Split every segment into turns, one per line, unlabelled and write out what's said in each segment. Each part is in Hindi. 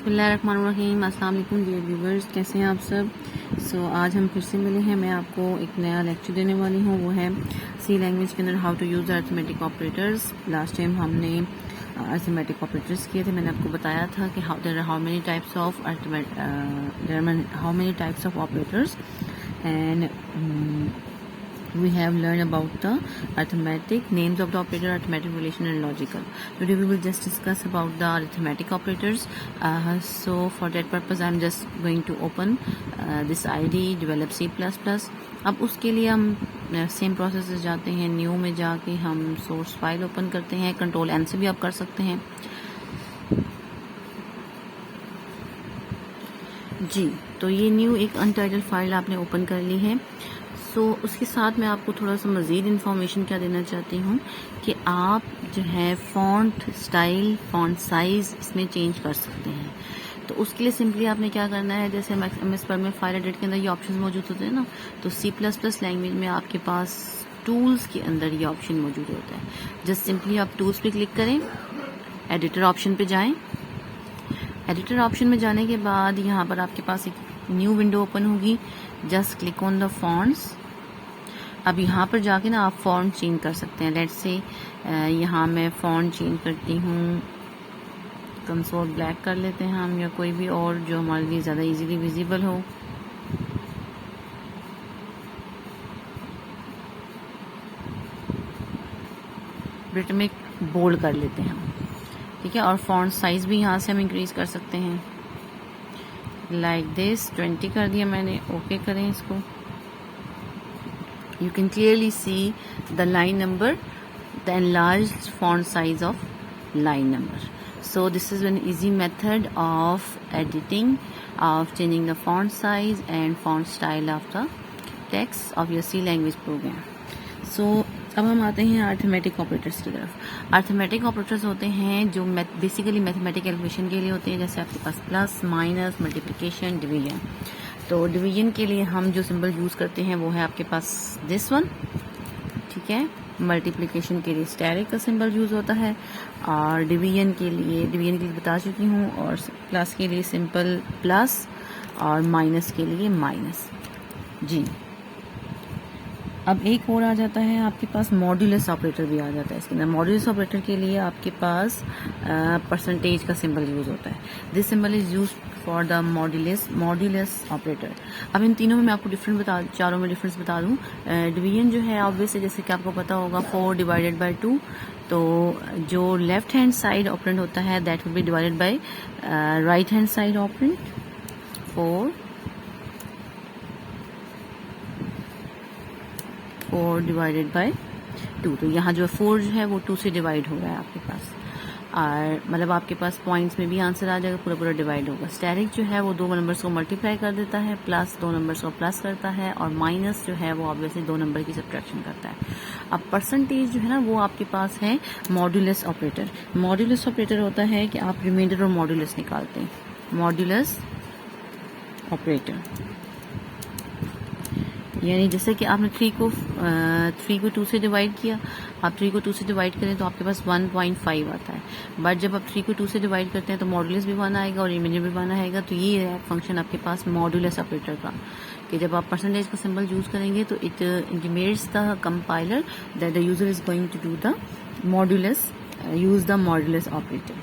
बिस्मिल्लाहिर्रहमानिर्रहीम। अस्सलाम वालेकुम डियर व्यूवर्स, कैसे हैं आप सब। आज हम फिर से मिले हैं। मैं आपको एक नया लेक्चर देने वाली हूँ, वो है सी लैंग्वेज के अंदर how to use arithmetic operators. Last time हमने अरिथमेटिक ऑपरेटर्स किए थे। मैंने आपको बताया था कि how many types of operators and we have learned about the arithmetic names of the operator, arithmetic relation and logical. Today we will just discuss about the arithmetic operators. So for that purpose I am just going to open this ID develop C++. अब उसके लिए हम सेम प्रोसेस से जाते हैं, न्यू में जाके हम सोर्स फाइल ओपन करते हैं। कंट्रोल N से भी आप कर सकते हैं जी। तो ये न्यू एक अनटाइटल्ड फाइल आपने ओपन कर ली है। उसके साथ मैं आपको थोड़ा सा मज़ीद इन्फॉर्मेशन क्या देना चाहती हूँ कि आप जो है फ़ॉन्ट स्टाइल, फ़ॉन्ट साइज़ इसमें चेंज कर सकते हैं। तो उसके लिए सिंपली आपने क्या करना है, जैसे MS वर्ड में फाइल एडिट के अंदर ये ऑप्शन मौजूद होते हैं ना, तो C++ लैंग्वेज में आपके पास टूल्स के अंदर ये ऑप्शन मौजूद होता है। जस्ट सिंपली आप टूल्स पे क्लिक करें, एडिटर ऑप्शन पे जाएं। एडिटर ऑप्शन में जाने के बाद यहाँ पर आपके पास एक न्यू विंडो ओपन होगी। Just click on the fonts. अब यहाँ पर जाके ना आप फॉन्ट चेंज कर सकते हैं। लेट्स से यहाँ मैं फॉन्ट चेंज करती हूँ, कंसोल ब्लैक कर लेते हैं हम, या कोई भी और जो हमारे लिए ज़्यादा इजीली विजिबल हो। ब्रिटमिक बोल्ड कर लेते हैं हम, ठीक है। और फॉन्ट साइज भी यहाँ से हम इंक्रीज कर सकते हैं, लाइक दिस 20 कर दिया मैंने। ओके करें इसको। You can clearly see the line number, the enlarged font size of line number. So this is an easy method of editing, of changing the font size and font style of the text of your C language program. So अब हम आते हैं अरिथमेटिक ऑपरेटर्स की तरफ। अरिथमेटिक ऑपरेटर्स होते हैं जो बेसिकली मैथमेटिकल कैलकुलेशन के लिए होते हैं, जैसे आपके पास प्लस, माइनस, मल्टीप्लिकेशन, डिवीजन। तो डिवीजन के लिए हम जो सिंबल यूज़ करते हैं वो है आपके पास दिस वन, ठीक है। मल्टीप्लिकेशन के लिए स्टेरिक का सिंबल यूज़ होता है, और डिवीजन के लिए बता चुकी हूँ, और प्लस के लिए सिंपल प्लस, और माइनस के लिए माइनस जी। अब एक और आ जाता है आपके पास मॉड्यूलस ऑपरेटर भी आ जाता है इसके अंदर। मॉड्यूलस ऑपरेटर के लिए आपके पास परसेंटेज का सिंबल यूज़ होता है। This symbol is use for the modulus operator. अब इन तीनों में मैं आपको चारों में डिफरेंस बता दूं। डिवीजन जो है ऑब्वियसली जैसे कि आपको पता होगा 4 डिवाइडेड बाय 2, तो जो लेफ्ट हैंड साइड ऑपरेंड होता है that will be divided by right hand side operand. 4 divided by 2, तो यहाँ जो 4 जो है वो 2 से डिवाइड हो रहा है आपके पास, और मतलब आपके पास पॉइंट्स में भी आंसर आ जाएगा, पूरा डिवाइड होगा। स्टेरिक जो है वो 2 नंबर्स को मल्टीप्लाई कर देता है, प्लस 2 नंबर्स को प्लस करता है, और माइनस जो है वो ऑब्वियसली 2 नंबर की सब्ट्रैक्शन करता है। अब परसेंटेज जो है ना वो आपके पास है मॉड्यूलस ऑपरेटर। मॉड्यूलस ऑपरेटर होता है कि आप रिमाइंडर और मॉड्यूलस निकालते हैं। मॉड्यूलस ऑपरेटर यानी जैसे कि आपने 3 को 2 से डिवाइड किया, आप 3 को 2 से डिवाइड करें तो आपके पास 1.5 आता है। बट जब आप 3 को 2 से डिवाइड करते हैं तो मॉड्यूलस भी 1 आएगा और रिमाइंडर भी 1 आएगा। तो ये है फंक्शन आपके पास मॉड्यूलस ऑपरेटर का, कि जब आप परसेंटेज का सिंबल यूज करेंगे तो it intimates the compiler that the user is going to do the modulus operator.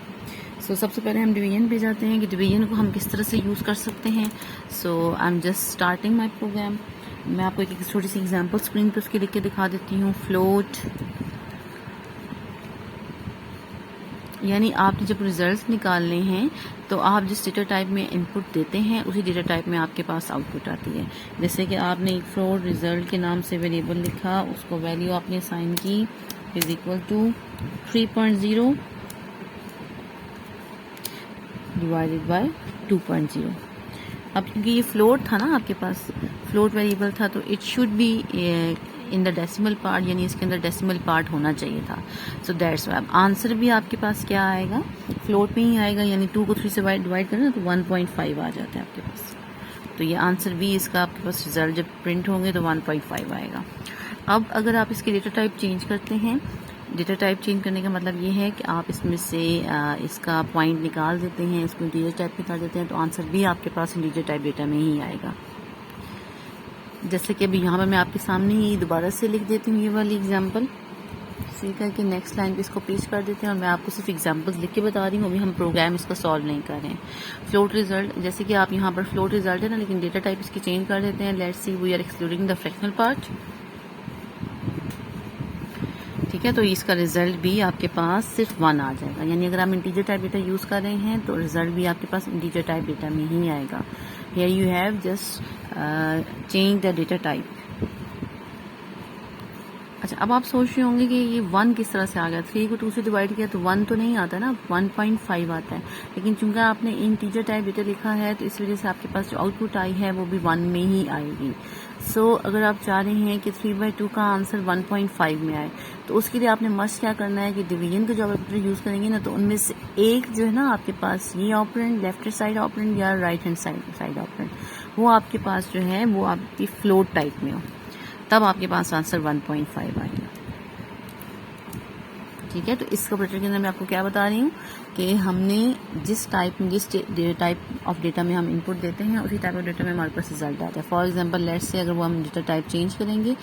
सबसे पहले हम डिवीजन पे जाते हैं कि डिवीजन को हम किस तरह से यूज कर सकते हैं। आई am just starting my programme. मैं आपको एक छोटी सी एग्जांपल स्क्रीन पे उसकी लिख के दिखा देती हूँ। फ्लोट यानी आपने जब रिजल्ट्स निकालने हैं तो आप जिस डेटा टाइप में इनपुट देते हैं उसी डेटा टाइप में आपके पास आउटपुट आती है। जैसे कि आपने एक फ्लोट रिजल्ट के नाम से वेरिएबल लिखा, उसको वैल्यू आपने असाइन की is equal to 3.0 divided by 2.0। अब क्योंकि ये फ्लोट था ना, आपके पास फ्लोट वेरिएबल था, तो it should be in the decimal part, यानी इसके अंदर डेसिमल पार्ट होना चाहिए था। सो दैट्स वाई आंसर भी आपके पास क्या आएगा, फ्लोट में ही आएगा। यानी 2 को 3 से डिवाइड करें तो 1.5 आ जाता है आपके पास। तो ये आंसर भी इसका आपके पास रिजल्ट जब प्रिंट होंगे तो 1.5 आएगा। अब अगर आप इसके डेटा टाइप चेंज करते हैं, डेटा टाइप चेंज करने का मतलब ये है कि आप इसमें से इसका पॉइंट निकाल देते हैं, इसको इंटीजर टाइप में कर देते हैं, तो आंसर भी आपके पास इंटीजर टाइप डेटा में ही आएगा। जैसे कि अभी यहाँ पर मैं आपके सामने ही दोबारा से लिख देती हूँ ये वाली एग्जांपल, सी करके नेक्स्ट लाइन पे इसको पेस्ट कर देते हैं, और मैं आपको सिर्फ एग्जांपल्स लिख के बता रही हूँ, अभी हम प्रोग्राम इसका सॉल्व नहीं कर रहे हैं। फ्लोट रिजल्ट, जैसे कि आप यहाँ पर फ्लोट रिजल्ट है ना, लेकिन डेटा टाइप इसकी चेंज कर देते हैं। Let's see we are excluding the fractional part. ठीक है, तो इसका रिजल्ट भी आपके पास सिर्फ 1 आ जाएगा, यानी अगर आप इंटीजर टाइप डेटा यूज़ कर रहे हैं तो रिजल्ट भी आपके पास इंटीजर टाइप डेटा में ही आएगा। Here you have just change the data type. अच्छा, अब आप सोच रहे होंगे कि ये 1 किस तरह से आ गया, 3 को 2 से डिवाइड किया तो 1 तो नहीं आता ना, 1.5 आता है, लेकिन चूंकि आपने इंटीजर टाइप डेटा लिखा है तो इस वजह से आपके पास जो आउटपुट आई है वो भी 1 में ही आएगी। सो अगर आप चाह रहे हैं कि 3/2 का आंसर 1.5 में आए, तो उसके लिए आपने मस्ट क्या करना है कि डिवीजन का जो ऑपरेटर यूज़ करेंगे ना, तो उनमें से एक जो है ना आपके पास ये ऑपरेंड, लेफ्ट साइड ऑपरेंड या राइट हैंड साइड ऑपरेंड, वो आपके पास जो है वो आपकी फ्लोट टाइप में हो, तब आपके पास आंसर 1.5 आएगा। ठीक है, तो इस ऑपरेटर के अंदर मैं आपको क्या बता रही हूँ कि हमने जिस टाइप ऑफ डेटा में हम इनपुट देते हैं, उसी टाइप ऑफ डेटा में हमारे पास रिजल्ट आता है। फॉर एग्जांपल लेट्स से अगर वो हम डेटा टाइप चेंज करेंगे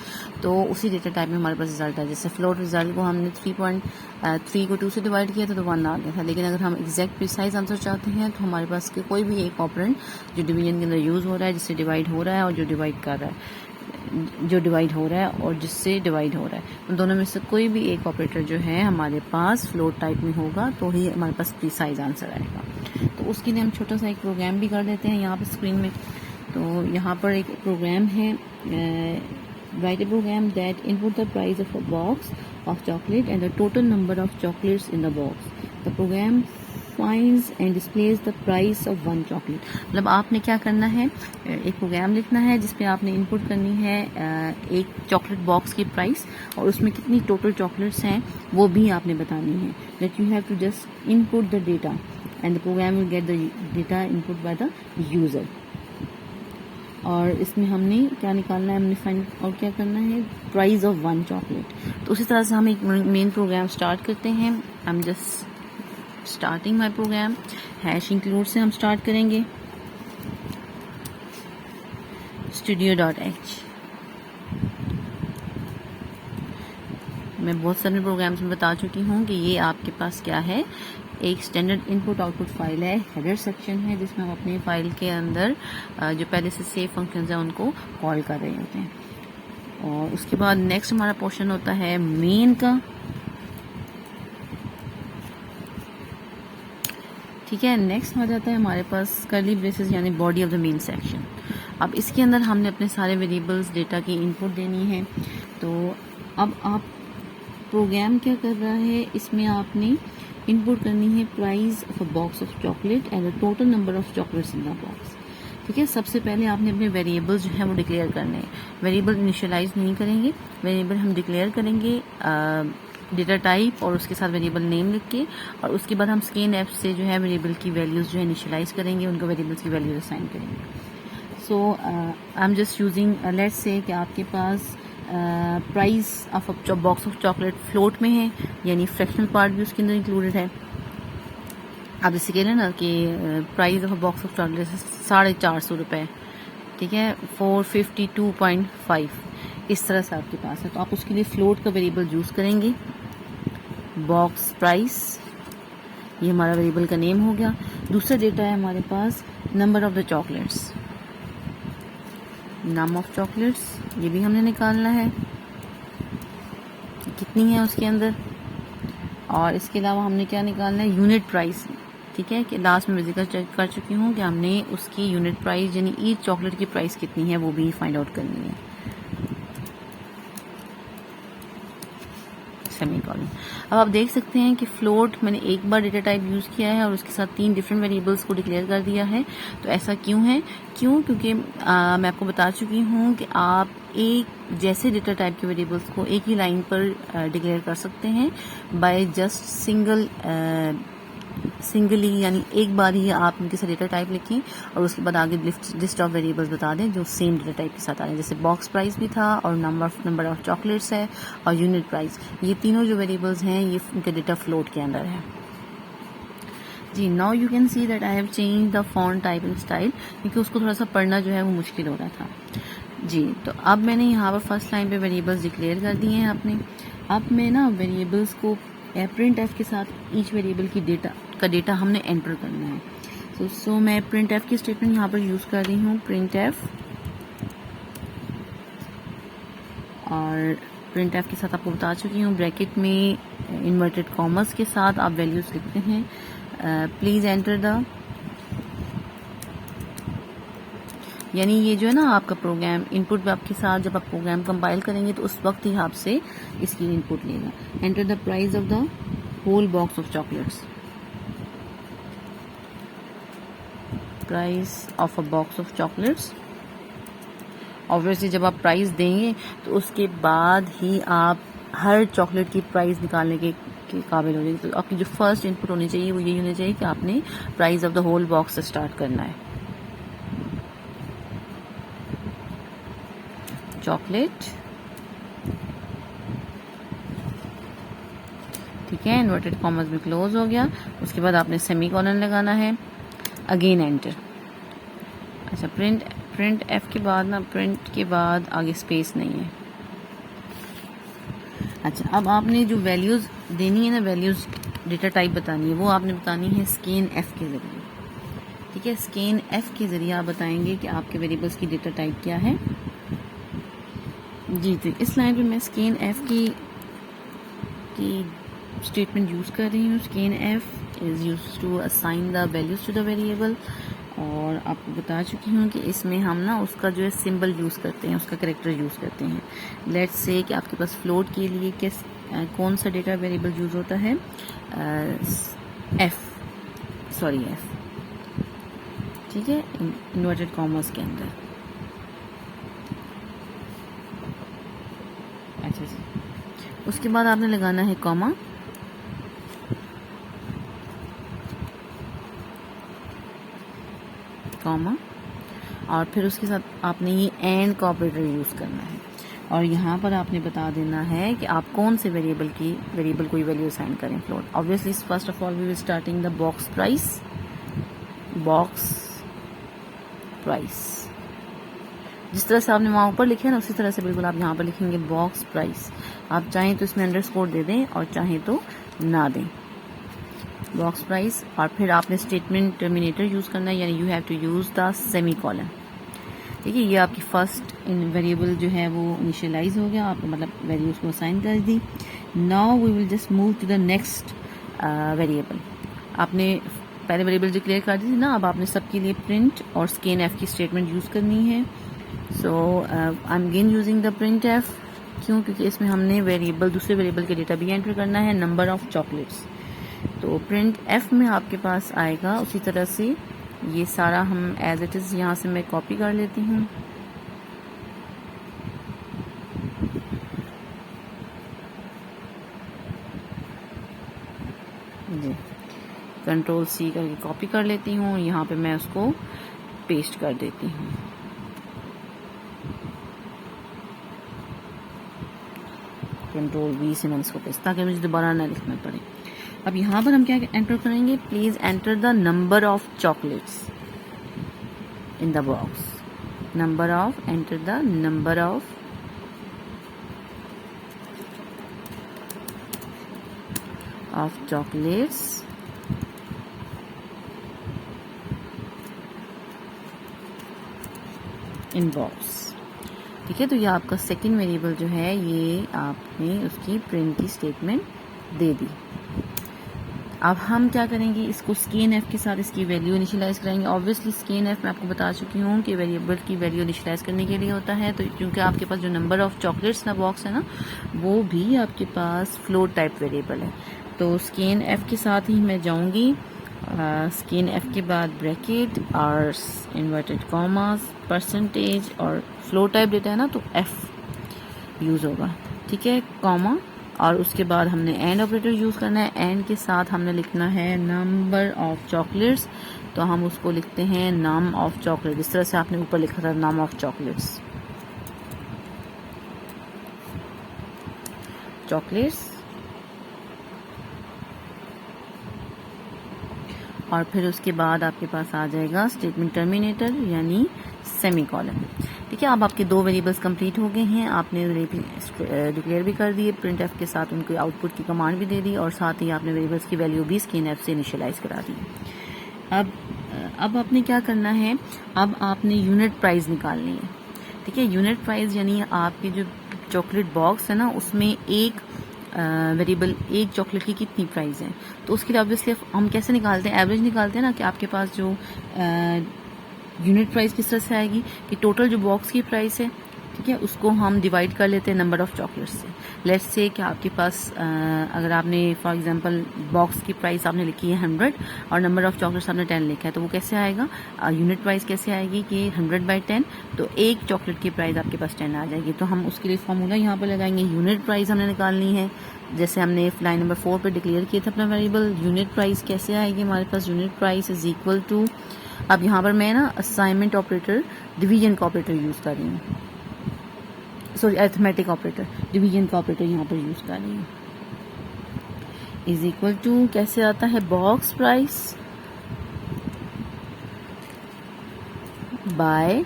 तो उसी डेटा टाइप में हमारे पास रिजल्ट है। जैसे फ्लोट रिजल्ट को हमने 3 को 2 से डिवाइड किया था तो 1 आ गया था, लेकिन अगर हम एग्जैक्ट प्रिसाइज आंसर चाहते हैं तो हमारे पास कोई भी एक ऑपरेंड जो डिवीजन के अंदर यूज़ हो रहा है, जिससे डिवाइड हो रहा है और जो डिवाइड कर रहा है, जो डिवाइड हो रहा है और जिससे डिवाइड हो रहा है, उन दोनों में से कोई भी एक ऑपरेटर जो है हमारे पास फ्लोट टाइप में होगा, तो ही हमारे पास प्रीसाइज आंसर आएगा। तो उसके लिए हम छोटा सा एक प्रोग्राम भी कर देते हैं यहाँ पे स्क्रीन में। तो यहाँ पर एक प्रोग्राम है, write a program that input the price of a box of chocolate and the total number of chocolates in the box. The program finds and displays the price of 1 chocolate। मतलब आपने क्या करना है, एक प्रोग्राम लिखना है जिसपे आपने इनपुट करनी है एक चॉकलेट बॉक्स की प्राइस, और उसमें कितनी टोटल चॉकलेट्स हैं वो भी आपने बतानी है। That you have to just input the data and the program will get the data input by the user. और इसमें हमने क्या निकालना है, हमने फाइंड और क्या करना है, प्राइस ऑफ 1 चॉकलेट। तो उसी तरह से हम एक मेन प्रोग्राम स्टार्ट करते हैं। आई am just starting my programme, hash include से हम स्टार्ट करेंगे, studio.h। मैं बहुत सारे प्रोग्राम्स में बता चुकी हूँ कि ये आपके पास क्या है, एक स्टैंडर्ड इनपुट आउटपुट फाइल है, हेडर सेक्शन है जिसमें हम अपनी फाइल के अंदर जो पहले से सेव फंक्शंस हैं उनको कॉल कर रहे होते हैं। और उसके बाद नेक्स्ट हमारा पोर्शन होता है मेन का। ठीक है, नेक्स्ट आ जाता है हमारे पास कर्ली ब्रेसेस यानी body of the main section. अब इसके अंदर हमने अपने सारे वेरिएबल्स डेटा की इनपुट देनी है। तो अब आप प्रोग्राम क्या कर रहा है, इसमें आपने इनपुट करनी है price of a box of chocolate and the total number of chocolates in the box. ठीक है, सबसे पहले आपने अपने वेरिएबल्स जो है वो डिक्लेयर करने हैं। वेरिएबल इनिशियलाइज नहीं करेंगे, वेरिएबल हम डिक्लेयर करेंगे डेटा टाइप और उसके साथ वेरिएबल नेम लिख के, और उसके बाद हम स्कैन ऐप से जो है वेरिएबल की वैल्यूज़ जो है इनिशियलाइज करेंगे, उनको वेरिएबल्स की वैल्यूज असाइन करेंगे। So I am just using let's say कि आपके पास price of a box of chocolate float में है, यानी फ्रैक्शनल पार्ट भी उसके अंदर इंक्लूडेड है। आप जैसे कह रहे हैं ना कि price of a box of chocolate 450 रुपये, ठीक है, 452.5 इस तरह से आपके पास है। तो आप उसके लिए फ्लोट का वेरिएबल यूज़ करेंगे, बॉक्स प्राइस, ये हमारा वेरिएबल का नेम हो गया। दूसरा डेटा है हमारे पास number of the chocolates, number of chocolates, ये भी हमने निकालना है कितनी है उसके अंदर। और इसके अलावा हमने क्या निकालना है, यूनिट प्राइस। ठीक है, कि लास्ट में मैं जिक्र कर चुकी हूँ कि हमने उसकी यूनिट प्राइस यानी ईच चॉकलेट की प्राइस कितनी है वो भी फाइंड आउट करनी है। सेमीकोलन। अब आप देख सकते हैं कि फ्लोट मैंने एक बार डेटा टाइप यूज़ किया है और उसके साथ 3 डिफरेंट वेरिएबल्स को डिक्लेयर कर दिया है। तो ऐसा क्यों है, क्योंकि मैं आपको बता चुकी हूँ कि आप एक जैसे डेटा टाइप के वेरिएबल्स को एक ही लाइन पर डिक्लेयर कर सकते हैं बाय जस्ट सिंगल सिंगली यानी एक बार ही आप इनके साथ डेटा टाइप लिखें और उसके बाद आगे लिस्ट ऑफ वेरिएबल्स बता दें जो सेम डेटा टाइप के साथ आ रहे हैं, जैसे बॉक्स प्राइस भी था और नंबर ऑफ चॉकलेट्स है और यूनिट प्राइस, ये तीनों जो वेरिएबल्स हैं ये इनके डेटा फ्लोट के अंदर है जी। Now you can see that I have change the font type and style, क्योंकि उसको थोड़ा सा पढ़ना जो है वो मुश्किल हो रहा था जी। तो अब मैंने यहाँ पर फर्स्ट लाइन पे वेरिएबल्स डिक्लेयर कर दिए हैं अपने। अब मैं ना वेरिएबल्स को प्रिंट एफ के साथ ईच वेरिएबल की डेटा हमने एंटर करना है। सो मैं प्रिंट एफ की स्टेटमेंट यहाँ पर यूज़ कर रही हूँ, प्रिंट एफ, और प्रिंट एफ के साथ आपको बता चुकी हूँ ब्रैकेट में इन्वर्टेड कॉमर्स के साथ आप वैल्यूज़ लिखते हैं। प्लीज़ एंटर द, यानी ये जो है ना आपका प्रोग्राम इनपुट आपके साथ जब आप प्रोग्राम कंपाइल करेंगे तो उस वक्त ही आपसे इसकी इनपुट लेगा। Enter the price of the whole box of chocolates, price of a box of chocolates. Obviously जब आप प्राइस देंगे तो उसके बाद ही आप हर चॉकलेट की प्राइस निकालने के काबिल हो जाएगी। तो आपकी जो फर्स्ट इनपुट होनी चाहिए वो यही होनी चाहिए कि आपने price of the whole box से स्टार्ट करना है। चॉकलेट, ठीक है, इन्वर्टेड कॉमर्स भी क्लोज हो गया। उसके बाद आपने सेमीकोलन लगाना है, अगेन एंटर। अच्छा, प्रिंट एफ के बाद ना, प्रिंट के बाद आगे स्पेस नहीं है। अच्छा, अब आपने जो वैल्यूज़ देनी है ना, वैल्यूज़ डेटा टाइप बतानी है, वो आपने बतानी है स्कैन एफ के ज़रिए, ठीक है। स्कैन एफ के ज़रिए आप बताएंगे कि आपके वेरिएबल्स की डेटा टाइप क्या है जी। तो इस लाइन पे मैं स्कैन एफ की स्टेटमेंट यूज़ कर रही हूँ। Scanf is use to assign the values to the variable, और आपको बता चुकी हूँ कि इसमें हम ना उसका जो है सिंबल यूज़ करते हैं, उसका कैरेक्टर यूज़ करते हैं। लेट्स से कि आपके पास फ्लोट के लिए कौन सा डेटा वेरिएबल यूज़ होता है, एफ, ठीक है, इन्वर्टेड कॉमर्स के अंदर। अच्छा जी, उसके बाद आपने लगाना है कॉमा, और फिर उसके साथ आपने ये एंड का ऑपरेटर यूज़ करना है, और यहाँ पर आपने बता देना है कि आप कौन से वेरिएबल कोई वैल्यू असाइन करें float. Obviously first of all we will starting the box price, जिस तरह से आपने वहाँ ऊपर लिखे ना उसी तरह से बिल्कुल आप यहाँ पर लिखेंगे बॉक्स प्राइस। आप चाहें तो इसमें अंडरस्कोर दे दें और चाहें तो ना दें, बॉक्स प्राइस। और फिर आपने स्टेटमेंट टर्मिनेटर यूज़ करना है, यानी you have to use the semicolon, ठीक है। ये आपकी फर्स्ट वेरिएबल जो है वो इनिशियलाइज हो गया, आपको मतलब वैल्यूज को असाइन कर दी। Now we will just move to the next variable. आपने पहले वेरिएबल डिक्लेयर कर दी थी ना, अब आपने सबके लिए प्रिंट और स्कैन एफ की स्टेटमेंट यूज़ करनी है। So I am again using the print F, क्यों, क्योंकि इसमें हमने दूसरे वेरिएबल के डेटा भी एंटर करना है, नंबर ऑफ चॉकलेट्स। तो प्रिंट एफ में आपके पास आएगा उसी तरह से, ये सारा हम एज इट इज़ यहाँ से मैं कॉपी कर लेती हूँ। जी, कंट्रोल सी करके कॉपी कर लेती हूँ, यहाँ पे मैं उसको पेस्ट कर देती हूँ। कंट्रोल वी से मैंने इसको पेस्ट, ताकि मुझे दोबारा ना लिखना पड़े। अब यहाँ पर हम क्या एंटर करेंगे, please enter the number of chocolates in the box, enter the number of chocolates in box, ठीक है। तो ये आपका सेकंड वेरिएबल जो है, ये आपने उसकी प्रिंट की स्टेटमेंट दे दी। अब हम क्या करेंगे, इसको स्कैन एफ के साथ इसकी वैल्यू इनिशियलाइज करेंगे। ऑब्वियसली स्कैन एफ मैं आपको बता चुकी हूँ कि वेरिएबल की वैल्यू इनिशियलाइज करने के लिए होता है, तो क्योंकि आपके पास जो नंबर ऑफ चॉकलेट्स ना बॉक्स है ना, वो भी आपके पास फ्लोट टाइप वेरिएबल है। तो स्कैन एफ के साथ ही मैं जाऊँगी, स्कैन एफ के बाद ब्रैकेट और इन्वर्टेड कॉमास, परसेंटेज, और फ्लोट टाइप डेटा है ना तो एफ यूज़ होगा, ठीक है, कॉमा, और उसके बाद हमने एंड ऑपरेटर यूज़ करना है। एंड के साथ हमने लिखना है नंबर ऑफ चॉकलेट्स, तो हम उसको लिखते हैं नम ऑफ चॉकलेट, जिस तरह से आपने ऊपर लिखा था नम ऑफ चॉकलेट्स। और फिर उसके बाद आपके पास आ जाएगा स्टेटमेंट टर्मिनेटर यानी सेमीकोलन। ठीक है, अब आपके दो वेरिएबल्स कंप्लीट हो गए हैं, आपने डिक्लेयर भी कर दिए, प्रिंट एफ के साथ उनके आउटपुट की कमांड भी दे दी और साथ ही आपने वेरिएबल्स की वैल्यू भी स्कैन एफ से इनिशियलाइज करा दी। अब आपने क्या करना है, अब आपने यूनिट प्राइस निकालनी है। ठीक है, यूनिट प्राइस यानी आपके जो चॉकलेट बॉक्स है ना उसमें एक वेरिएबल एक चॉकलेट की कितनी प्राइस है, तो उसके लिए ऑब्वियसली हम कैसे निकालते हैं, एवरेज निकालते हैं ना, कि आपके पास जो यूनिट प्राइस किस तरह से आएगी कि टोटल जो बॉक्स की प्राइस है, ठीक है, उसको हम डिवाइड कर लेते हैं नंबर ऑफ चॉकलेट्स से। लेट्स से कि आपके पास अगर आपने फॉर एग्जांपल बॉक्स की प्राइस आपने लिखी है 100 और नंबर ऑफ चॉकलेट्स आपने 10 लिखा है, तो वो कैसे आएगा, यूनिट प्राइस कैसे आएगी कि 100/10, तो एक चॉकलेट की प्राइस आपके पास 10 आ जाएगी। तो हम उसके लिए फॉर्मूला यहाँ पर लगाएंगे, यूनिट प्राइस हमने निकालनी है, जैसे हमने लाइन नंबर 4 पर डिक्लेयर किया था अपना वेरिएबल। यूनिट प्राइस कैसे आएगी हमारे पास, unit price is equal to, अब यहाँ पर मैं ना असाइनमेंट ऑपरेटर डिवीजन का ऑपरेटर यूज़ कर रही हूँ, सॉरी अरिथमेटिक ऑपरेटर, डिवीजन का ऑपरेटर यहाँ पर यूज़ कर रही हूँ। इज इक्वल टू कैसे आता है, box price by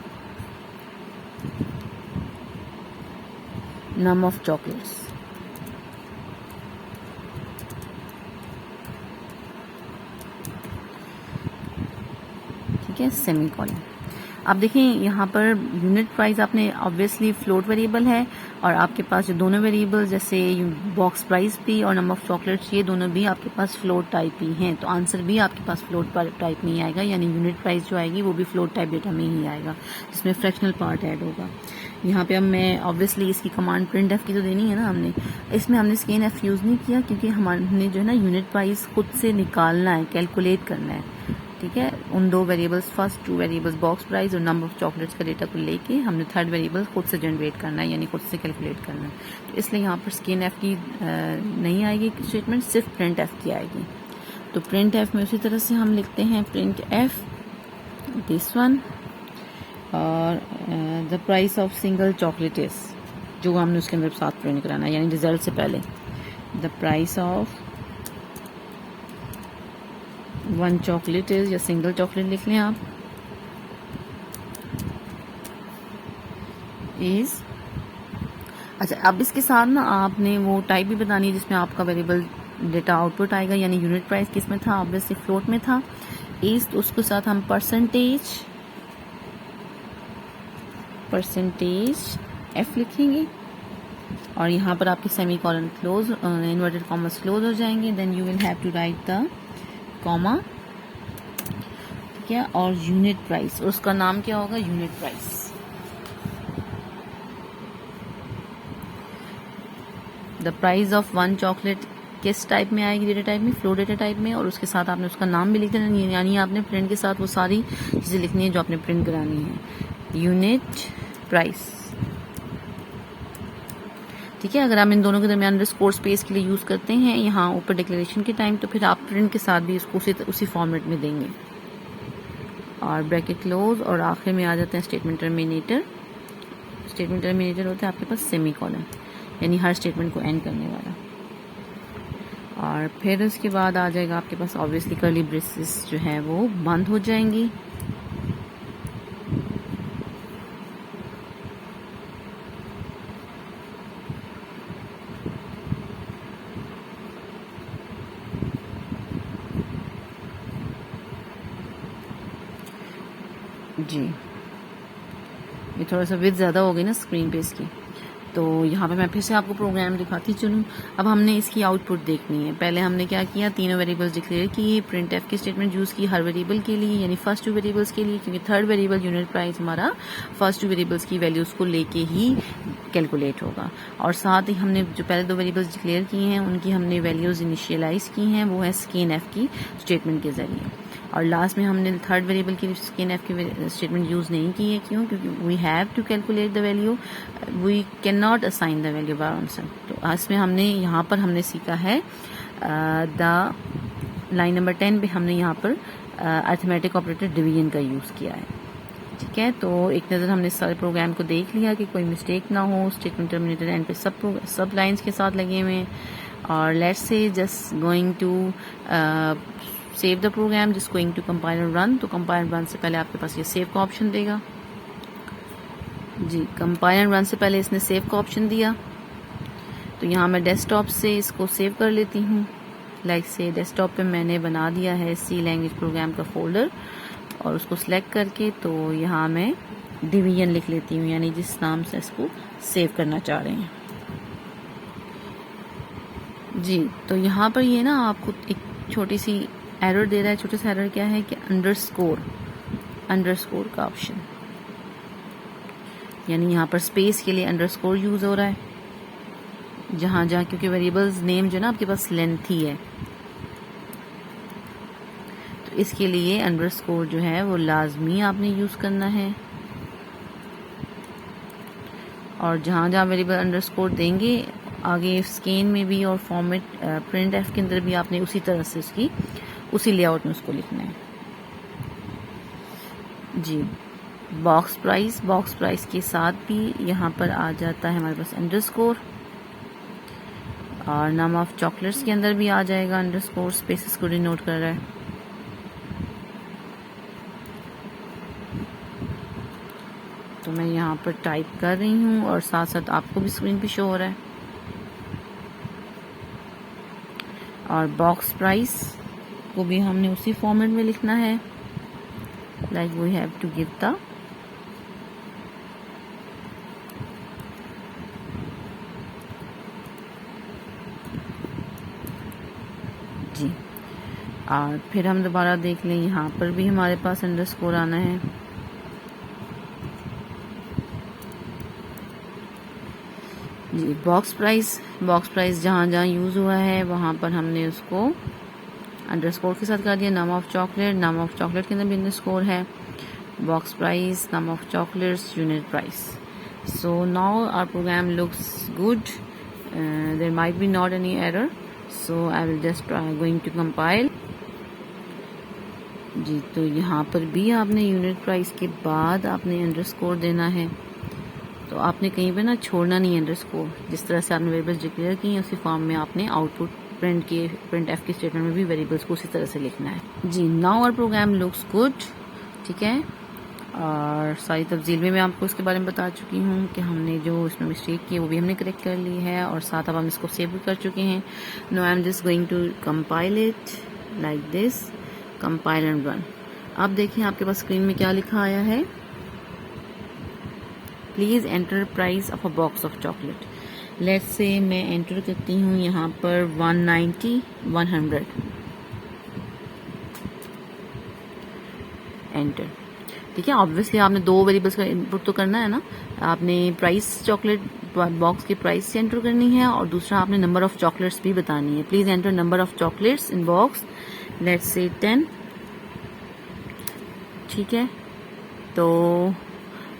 num of chocolates. ठीक है, सेमीकोलन। अब देखें यहाँ पर यूनिट प्राइस आपने ऑब्वियसली फ्लोट वेरिएबल है और आपके पास जो दोनों वेरिएबल जैसे बॉक्स प्राइस भी और नंबर ऑफ चॉकलेट्स ये दोनों भी आपके पास फ्लोट टाइप ही हैं, तो आंसर भी आपके पास फ्लोट टाइप में ही आएगा, यानी यूनिट प्राइस जो आएगी वो भी फ्लोट टाइप डेटा में ही आएगा जिसमें फ्रैक्शनल पार्ट ऐड होगा। यहाँ पे अब मैं ऑब्वियसली इसकी कमांड प्रिंट एफ की तो देनी है ना, हमने इसमें हमने स्कैन एफ यूज़ नहीं किया क्योंकि हमने जो है ना यूनिट प्राइस खुद से निकालना है, कैलकुलेट करना है। ठीक है, उन दो variables, first two variables box price और नंबर ऑफ चॉकलेट्स का डेटा को लेके हमने थर्ड वेरिएबल खुद से जनरेट करना है, यानी खुद से कैलकुलेट करना है। तो इसलिए यहाँ पर स्कैन एफ की नहीं आएगी स्टेटमेंट, सिर्फ प्रिंट एफ की आएगी। तो प्रिंट एफ में उसी तरह से हम लिखते हैं प्रिंट एफ दिस वन और the price of single chocolate is, जो हमने उसके अंदर साथ प्रिंट कराना है, यानी रिजल्ट से पहले the price of one chocolate is, या सिंगल चॉकलेट लिख लें आप, इज। अच्छा, अब इसके साथ ना आपने वो टाइप भी बतानी है जिसमें आपका वेरिएबल डेटा आउटपुट आएगा, यानी यूनिट प्राइस किस में था, ऑब्वियसली फ्लोट में था, इज, तो उसके साथ हम परसेंटेज एफ लिखेंगे और यहाँ पर आपके semicolon close, inverted commas close हो जाएंगे, then you will have to write the comma, ठीक है, और यूनिट प्राइस, और उसका नाम क्या होगा, unit price. The price of one chocolate किस टाइप में आएगी, डेटा टाइप में, फ्लो डेटा टाइप में, और उसके साथ आपने उसका नाम भी लिख देना, यानी आपने प्रिंट के साथ वो सारी चीज़ें लिखनी है जो आपने प्रिंट करानी है, यूनिट प्राइस। ठीक है, अगर आप इन दोनों के दरमियान अंडरस्कोर स्पेस के लिए यूज़ करते हैं यहाँ ऊपर डिक्लेरेशन के टाइम, तो फिर आप प्रिंट के साथ भी इसको उसी फॉर्मेट में देंगे, और ब्रैकेट क्लोज, और आखिर में आ जाते हैं स्टेटमेंट टर्मिनेटर। स्टेटमेंट टर्मिनेटर होता है आपके पास सेमीकोलन, यानी हर स्टेटमेंट को एंड करने वाला, और फिर उसके बाद आ जाएगा आपके पास ऑब्वियसली कर्ली ब्रेसेस जो है वो बंद हो जाएंगी। जी, ये थोड़ा सा विड्थ ज़्यादा हो गई ना स्क्रीन पे इसकी, तो यहाँ पे मैं फिर से आपको प्रोग्राम दिखाती चलूँ। अब हमने इसकी आउटपुट देखनी है। पहले हमने क्या किया, तीनों वेरिएबल्स डिक्लेयर किए, प्रिंट एफ की स्टेटमेंट यूज़ की हर वेरिएबल के लिए, यानी फर्स्ट टू वेरिएबल्स के लिए, क्योंकि थर्ड वेरिएबल यूनिट प्राइस हमारा फर्स्ट टू वेरिएबल्स की वैल्यूज़ को लेके ही कैलकुलेट होगा, और साथ ही हमने जो पहले दो वेरिएबल्स डिक्लेयर किए हैं उनकी हमने वैल्यूज़ इनिशियलाइज की हैं, वो है स्कैन एफ की स्टेटमेंट के ज़रिए। और लास्ट में हमने थर्ड वेरिएबल की स्कैन एफ की स्टेटमेंट यूज़ नहीं की है। क्यों? क्योंकि we have to calculate the value, we can not assign the value by answer. तो इसमें हमने यहाँ पर हमने सीखा है द लाइन नंबर 10 पे हमने यहाँ पर अरिथमेटिक ऑपरेटर डिवीजन का यूज़ किया है। ठीक है, तो एक नज़र हमने सारे प्रोग्राम को देख लिया कि कोई मिस्टेक ना हो। स्टेटमेंट टर्मिनेटर एंड पे सब लाइंस के साथ लगे हुए हैं। और let's say just going to save the program, just going to compile and run. तो कंपाइल रन से पहले आपके पास ये सेव का ऑप्शन देगा जी। कंपाइल एंड रन से पहले इसने सेव का ऑप्शन दिया, तो यहाँ मैं डेस्कटॉप से इसको सेव कर लेती हूँ। लाइक से डेस्कटॉप पे मैंने बना दिया है सी लैंग्वेज प्रोग्राम का फोल्डर, और उसको सिलेक्ट करके तो यहाँ मैं डिवीजन लिख लेती हूँ, यानी जिस नाम से इसको सेव करना चाह रहे हैं जी। तो यहाँ पर ये ना आपको एक छोटी सी एरर दे रहा है। छोटा सा एरर क्या है कि अंडरस्कोर का ऑप्शन, यानी यहाँ पर स्पेस के लिए अंडरस्कोर यूज हो रहा है जहाँ क्योंकि वेरिएबल्स नेम जो ना आपके पास लेंथी है, तो इसके लिए अंडरस्कोर जो है वो लाजमी आपने यूज करना है। और जहाँ वेरिएबल अंडरस्कोर देंगे आगे स्कैन में भी और फॉर्मेट प्रिंट एफ के अंदर भी आपने उसी तरह से उसी लेआउट में उसको लिखना है जी। बॉक्स प्राइस के साथ भी यहाँ पर आ जाता है हमारे पास अंडरस्कोर, और नाम ऑफ चॉकलेट्स के अंदर भी आ जाएगा अंडरस्कोर, स्पेसेस को डिनोट कर रहा है। तो मैं यहाँ पर टाइप कर रही हूँ और साथ साथ आपको भी स्क्रीन पे शो हो रहा है। और बॉक्स प्राइस को भी हमने उसी फॉर्मेट में लिखना है, like we have to give the जी। और फिर हम दोबारा देख लें, यहाँ पर भी हमारे पास अंडरस्कोर आना है जी। बॉक्स प्राइस जहाँ यूज़ हुआ है वहाँ पर हमने उसको अंडरस्कोर के साथ कर दिया। नाम ऑफ चॉकलेट के अंदर भी अंडरस्कोर है। Box price, num of chocolates, unit price. So now our program looks good, there might be not any error, so I will just going to compile जी। तो यहाँ पर भी आपने यूनिट प्राइस के बाद आपने अंडरस्कोर देना है, तो आपने कहीं पे ना छोड़ना नहीं है अंडरस्कोर। जिस तरह से आपने वेरिएबल्स डिक्लेयर की हैं उसी फॉर्म में आपने आउटपुट प्रिंट एफ की स्टेटमेंट में भी वेरिएबल्स को उसी तरह से लिखना है जी। Now our program looks good, ठीक है। और सारी तब्दील में मैं आपको इसके बारे में बता चुकी हूँ कि हमने जो इसमें मिस्टेक की है वो भी हमने करेक्ट कर ली है, और साथ अब हम इसको सेव भी कर चुके हैं। No I am just going to compile it like this, compile and run. अब देखिए आपके पास स्क्रीन में क्या लिखा आया है, please enter price of a box of chocolate. Let's say मैं एंटर करती हूँ यहाँ पर 190, 100 एंटर। ठीक है, ऑब्वियसली आपने दो वेरिएबल्स का इनपुट तो करना है ना। आपने प्राइस चॉकलेट बॉक्स की प्राइस से एंटर करनी है, और दूसरा आपने नंबर ऑफ चॉकलेट्स भी बतानी है। Please enter number of chocolates in box, let's say 10। ठीक है, तो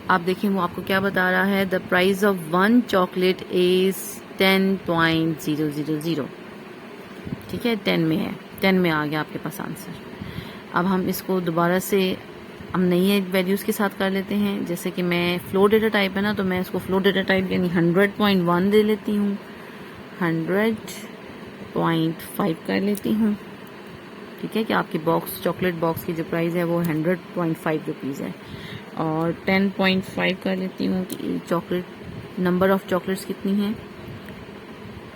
आप देखिए वो आपको क्या बता रहा है, the price of 1 chocolate is 10.000। ठीक है, 10 में है, 10 में आ गया आपके पास आंसर। अब हम इसको दोबारा से हम नई वैल्यूज के साथ कर लेते हैं। जैसे कि मैं फ्लोट डेटा टाइप है ना, तो मैं इसको फ्लोट डेटा टाइप यानी 100.1 दे लेती हूँ, 100.5 कर लेती हूँ। ठीक है, कि आपकी बॉक्स चॉकलेट बॉक्स की जो प्राइस है वो 100.5 रुपीज़ है, और 10.5 कर लेती हूँ कि चॉकलेट नंबर ऑफ चॉकलेट्स कितनी हैं,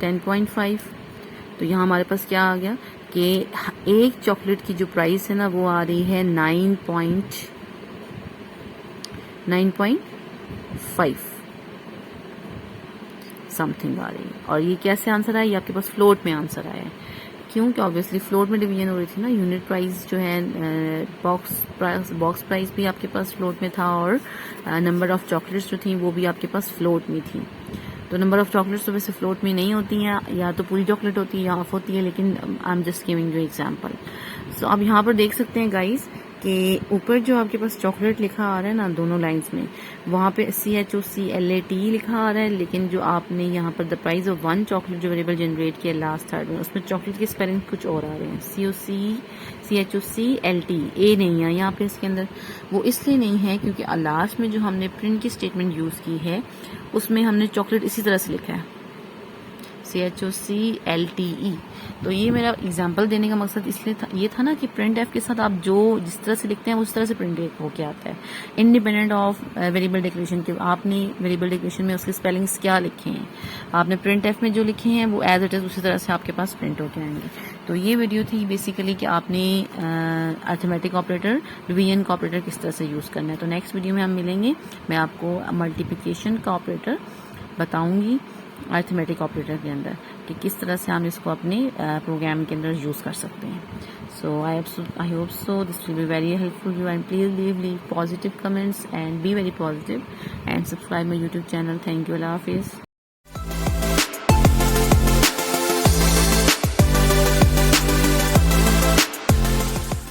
10.5। तो यहाँ हमारे पास क्या आ गया कि एक चॉकलेट की जो प्राइस है ना वो आ रही है 9.5 समथिंग आ रही है। और ये कैसे आंसर आया, ये आपके पास फ्लोट में आंसर आया है। क्योंकि ऑब्वियसली फ्लोट में डिवीजन हो रही थी ना, यूनिट प्राइस जो है बॉक्स प्राइस भी आपके पास फ्लोट में था, और नंबर ऑफ चॉकलेट्स जो थी वो भी आपके पास फ्लोट में थी। तो नंबर ऑफ चॉकलेट्स तो वैसे फ्लोट में नहीं होती हैं, या तो पूरी चॉकलेट होती है या हाफ होती है, लेकिन I am just giving you example. So आप यहाँ पर देख सकते हैं गाइस कि ऊपर जो आपके पास चॉकलेट लिखा आ रहा है ना दोनों लाइंस में, वहाँ पे CHOCLATE लिखा आ रहा है, लेकिन जो आपने यहाँ पर द प्राइस ऑफ 1 चॉकलेट जो वेरिएबल जनरेट किया लास्ट थर्ड में, उसमें चॉकलेट के स्पेलिंग कुछ और आ रहे हैं, CHOCLT ए नहीं है यहाँ पे इसके अंदर। वो इसलिए नहीं है क्योंकि लास्ट में जो हमने प्रिंट की स्टेटमेंट यूज़ की है उसमें हमने चॉकलेट इसी तरह से लिखा है, CHOCLTE। तो ये मेरा एग्जांपल देने का मकसद इसलिए था, ये था ना कि प्रिंट एफ के साथ आप जो जिस तरह से लिखते हैं उस तरह से प्रिंट होके आता है, इंडिपेंडेंट ऑफ वेरिएबल डिक्लेरेशन के। आपने वेरिएबल डिक्लेरेशन में उसके स्पेलिंग्स क्या लिखे हैं, आपने प्रिंट एफ में जो लिखे हैं वो एज इट इज उसी तरह से आपके पास प्रिंट होके आएंगे। तो ये वीडियो थी बेसिकली कि आपने अरिथमेटिक ऑपरेटर, डिवीजन का ऑपरेटर किस तरह से यूज़ करना है। तो नेक्स्ट वीडियो में हम मिलेंगे, मैं आपको मल्टीप्लिकेशन का ऑपरेटर बताऊंगी अरिथमेटिक ऑपरेटर के अंदर कि किस तरह से हम इसको अपने प्रोग्राम के अंदर यूज़ कर सकते हैं। So I hope so this will be very helpful you, and please leave positive comments and be very positive and subscribe my YouTube channel. Thank you, अल्लाह हाफिज़।